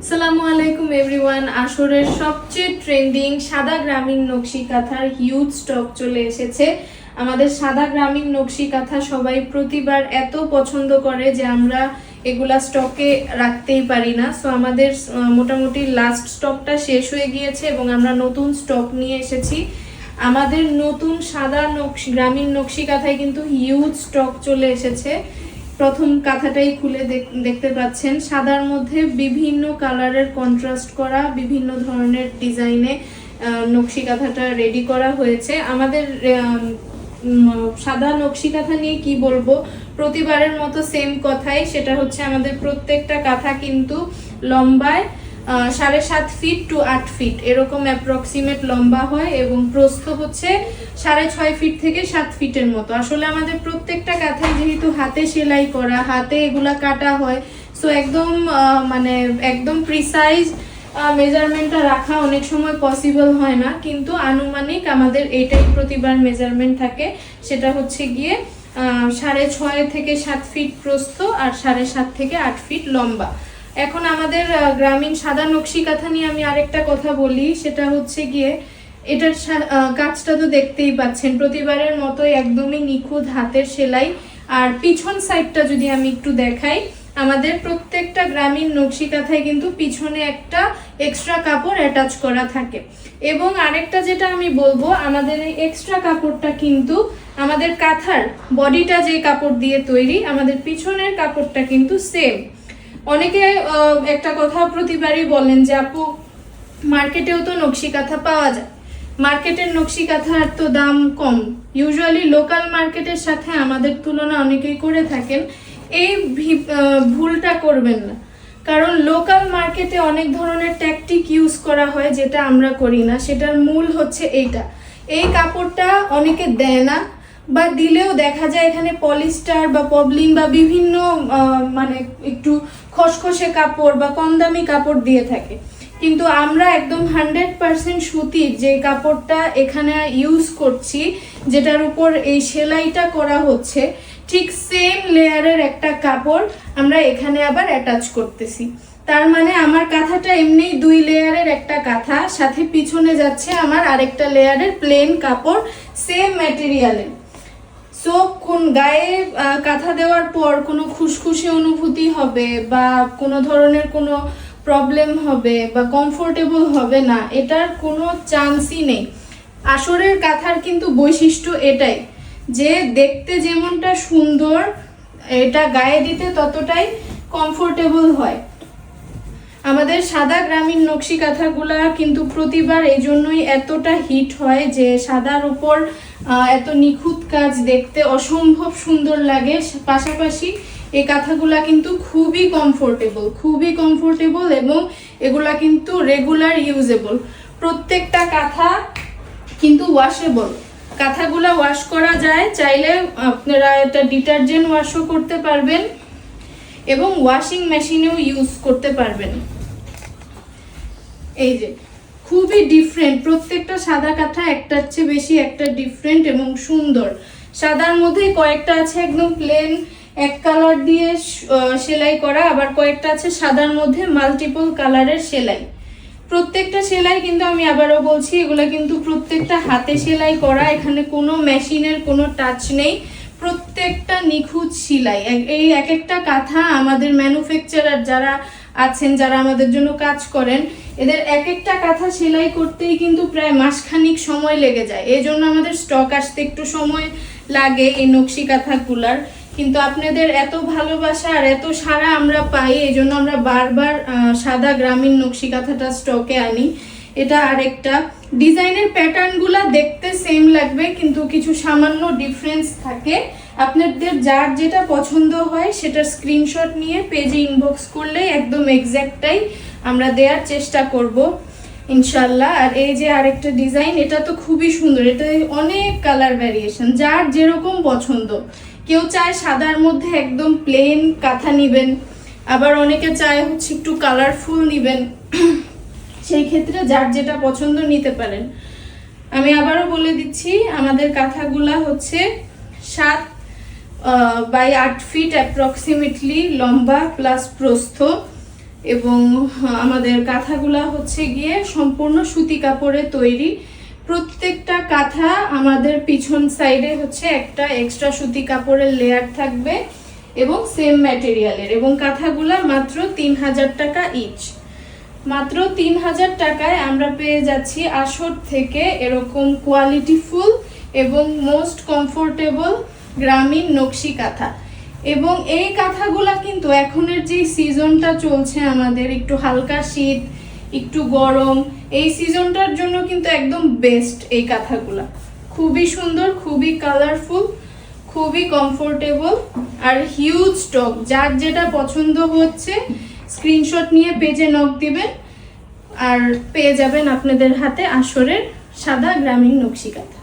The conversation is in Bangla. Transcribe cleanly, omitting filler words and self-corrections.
আসসালামু আলাইকুম এভরিওয়ান। আসরের সবচেয়ে ট্রেন্ডিং সাদা গ্রামীণ নকশি কাঁথার হিউজ স্টক চলে এসেছে। আমাদের সাদা গ্রামীণ নকশি কাঁথা সবাই প্রতিবার এত পছন্দ করে যে আমরা এগুলা স্টকে রাখতেই পারি না। সো আমাদের মোটামুটি লাস্ট স্টকটা শেষ হয়ে গিয়েছে এবং আমরা নতুন স্টক নিয়ে এসেছি। আমাদের নতুন সাদা গ্রামীণ নকশি কাঁথায় কিন্তু হিউজ স্টক চলে এসেছে। প্রথম কাঁথাটাই খুলে দেখতে পাচ্ছেন, সাদার মধ্যে বিভিন্ন কালারের কন্ট্রাস্ট করা বিভিন্ন ধরনের ডিজাইনে নকশি কাঁথাটা রেডি করা হয়েছে। আমাদের সাদা নকশি কাঁথা নিয়ে কি বলবো, প্রতিবারের মতো সেম কথাই, সেটা হচ্ছে আমাদের প্রত্যেকটা কাঁথা কিন্তু লম্বায় 7.5 ফিট টু 8 ফিট এরকম অ্যাপ্রক্সিমেট লম্বা হয় এবং প্রস্থ হচ্ছে 6.5 ফিট থেকে 7 ফিটের মতো। আসলে আমাদের প্রত্যেকটা কাঁথায় যেহেতু হাতে সেলাই করা, হাতে এগুলা কাটা হয়, সো একদম প্রিসাইজ মেজারমেন্টটা রাখা অনেক সময় পসিবল হয় না, কিন্তু আনুমানিক আমাদের এইটাই প্রতিবার মেজারমেন্ট থাকে। সেটা হচ্ছে গিয়ে 6.5 থেকে 7 ফিট প্রস্থ আর 7.5 থেকে 8 ফিট লম্বা। এখন আমাদের গ্রামীণ সাদা নকশি কাঁথা নিয়ে আমি আরেকটা কথা বলি, সেটা হচ্ছে গিয়ে এটার কাজটা তো দেখতেই পাচ্ছেন, প্রতিবারের মতোই একদমই নিখুঁত হাতের সেলাই। আর পিছন সাইডটা যদি আমি একটু দেখাই, আমাদের প্রত্যেকটা গ্রামীণ নকশি কাঁথায় কিন্তু পিছনে একটা এক্সট্রা কাপড় অ্যাটাচ করা থাকে। এবং আরেকটা যেটা আমি বলবো, আমাদের এই এক্সট্রা কাপড়টা কিন্তু আমাদের কাঁথার বডিটা যে কাপড় দিয়ে তৈরি, আমাদের পিছনের কাপড়টা কিন্তু সেম। অনেকে একটা কথা প্রতিবারই বলেন যে আপু মার্কেটেও তো নকশি কাঁথা পাওয়া যায়, মার্কেটের নকশি কাঁথার তো দাম কম। ইউজুয়ালি লোকাল মার্কেটের সাথে আমাদের তুলনা অনেকেই করে থাকেন, এই ভুলটা করবেন না। কারণ লোকাল মার্কেটে অনেক ধরনের ট্যাকটিক ইউজ করা হয় যেটা আমরা করি না। সেটার মূল হচ্ছে এইটা, এই কাপড়টা অনেকে দেয় না, বা দিলেও দেখা যায় এখানে পলিস্টার বা পবলিন বা বিভিন্ন একটু খসখসে কাপড় বা কম দামি কাপড় দিয়ে থাকে। কিন্তু আমরা একদম 100% সুতির যে কাপড়টা এখানে ইউজ করছি, যেটার উপর এই সেলাইটা করা হচ্ছে, ঠিক সেম লেয়ারের একটা কাপড় আমরা এখানে আবার অ্যাটাচ করতেছি। তার মানে আমার কাঁথাটা এমনি 2 লেয়ারের একটা কাঁথা, সাথে পিছনে যাচ্ছে আমার আরেকটা লেয়ারের প্লেন কাপড় সেম ম্যাটেরিয়ালের। সো কোন গায়ে কাঁথা দেওয়ার পর কোনো খুশখুশি অনুভূতি হবে বা কোনো ধরনের কোনো প্রবলেম হবে বা কমফোর্টেবল হবে না, এটার কোনো চান্সই নেই। আসরের কাঁথার কিন্তু বৈশিষ্ট্য এটাই যে দেখতে যেমনটা সুন্দর, এটা গায়ে দিতে ততটাই কমফোর্টেবল হয়। আমাদের সাদা গ্রামীণ নকশি কাঁথাগুলা কিন্তু প্রতিবার এই জন্যই এতটা হিট হয় যে সাদার উপর এত নিখুঁত কাজ দেখতে অসম্ভব সুন্দর লাগে। পাশাপাশি এই কাঁথাগুলা কিন্তু খুবই কমফোর্টেবল এবং এগুলা কিন্তু রেগুলার ইউজেবল। প্রত্যেকটা কাঁথা কিন্তু ওয়াশেবল, কাঁথাগুলা ওয়াশ করা যায়, চাইলে আপনারা এটা ডিটারজেন্ট ওয়াশও করতে পারবেন এবং ওয়াশিং মেশিনেও ইউজ করতে পারবেন। এই যে খুবই ডিফারেন্ট, প্রত্যেকটা সাদা কাঁথা একটার চেয়ে বেশি একটা ডিফারেন্ট এবং সুন্দর। সাদার মধ্যে কয়েকটা আছে একদম প্লেন এক কালার দিয়ে সেলাই করা, আবার কয়েকটা আছে সাদার মধ্যে মাল্টিপল কালারের সেলাই। প্রত্যেকটা সেলাই কিন্তু আমি আবারও বলছি, এগুলো কিন্তু প্রত্যেকটা হাতে সেলাই করা, এখানে কোনো মেশিনের কোনো টাচ নেই, প্রত্যেকটা নিখুঁত সেলাই। এই এক একটা কাঁথা আমাদের ম্যানুফ্যাকচারার যারা আছেন, যারা আমাদের জন্য কাজ করেন, এদের এক একটা কাঁথা সেলাই করতেই কিন্তু প্রায় মাসখানিক সময় লেগে যায়। এই জন্য আমাদের স্টক আসতে একটু সময় লাগে এই নকশি কাঁথাগুলার। কিন্তু আপনাদের এত ভালোবাসা আর এত সাড়া আমরা পাই, এই জন্য আমরা বারবার সাদা গ্রামীণ নকশি কাঁথাটা স্টকে আনি। এটা আরেকটা ডিজাইনের প্যাটার্নগুলা দেখতে সেম লাগবে, কিন্তু কিছু সামান্য ডিফারেন্স থাকে। আপনাদের যার যেটা পছন্দ হয় সেটার স্ক্রিনশট নিয়ে পেজে ইনবক্স করলেই একদম এক্স্যাক্টটাই আমরা দেওয়ার চেষ্টা করব ইনশাল্লাহ। আর এই যে আরেকটা ডিজাইন, এটা তো খুবই সুন্দর, এটা অনেক কালার ভ্যারিয়েশন, যার যেরকম পছন্দ। কেউ চায় সাদার মধ্যে একদম প্লেন কাঁথা নিবেন, আবার অনেকে চায় হচ্ছে একটু কালারফুল নিবেন, সেই ক্ষেত্রে যার যেটা পছন্দ নিতে পারেন। আমি আবারও বলে দিচ্ছি, আমাদের কাঁথাগুলা হচ্ছে 7 বাই 8 ফিট অ্যাপ্রক্সিমেটলি লম্বা প্লাস প্রস্থ। এবং আমাদের কাঁথাগুলা হচ্ছে গিয়ে সম্পূর্ণ সুতি কাপড়ে তৈরি। প্রত্যেকটা কাঁথা আমাদের পিছন সাইডে হচ্ছে একটা এক্সট্রা সুতি কাপড়ের লেয়ার থাকবে এবং সেম ম্যাটেরিয়ালের, এবং কাঁথাগুলা মাত্র 3000 টাকা ইচ। মাত্র 3000 টাকায় আমরা পেয়ে যাচ্ছি আসর থেকে এরকম কোয়ালিটিফুল এবং মোস্ট কমফোর্টেবল গ্রামীণ নকশি কাঁথা। এবং এই কাঁথাগুলা কিন্তু এখনের যে সিজনটা চলছে আমাদের, একটু হালকা শীত একটু গরম, এই সিজনটার জন্য কিন্তু একদম বেস্ট এই কাঁথাগুলা। খুবই সুন্দর, খুবই কালারফুল, খুবই কমফোর্টেবল আর হিউজ স্টক। যার যেটা পছন্দ হচ্ছে স্ক্রিনশট নিয়ে পেজে নক দিবেন আর পেয়ে যাবেন আপনাদের হাতে আসরের সাদা গ্রামীণ নকশি কাঁথা।